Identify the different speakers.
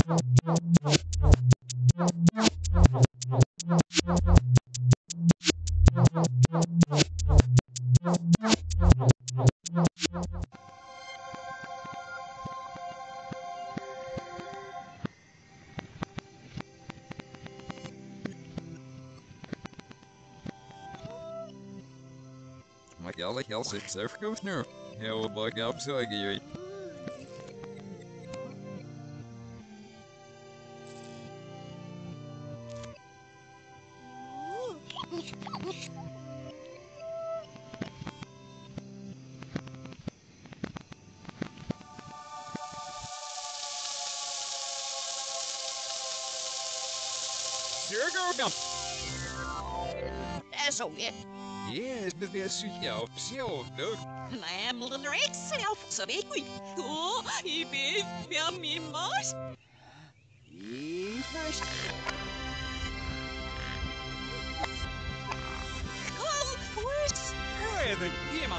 Speaker 1: Maar alle helse zelf goes nu. Heel mooi op zo je. Sugar dump.
Speaker 2: Zo, ja.
Speaker 1: Yes, dat is jou. Zo, leuk.
Speaker 2: I'm little self, så vi går. I vet vem min mas.
Speaker 1: Nice.
Speaker 2: Where's
Speaker 1: Hey, the game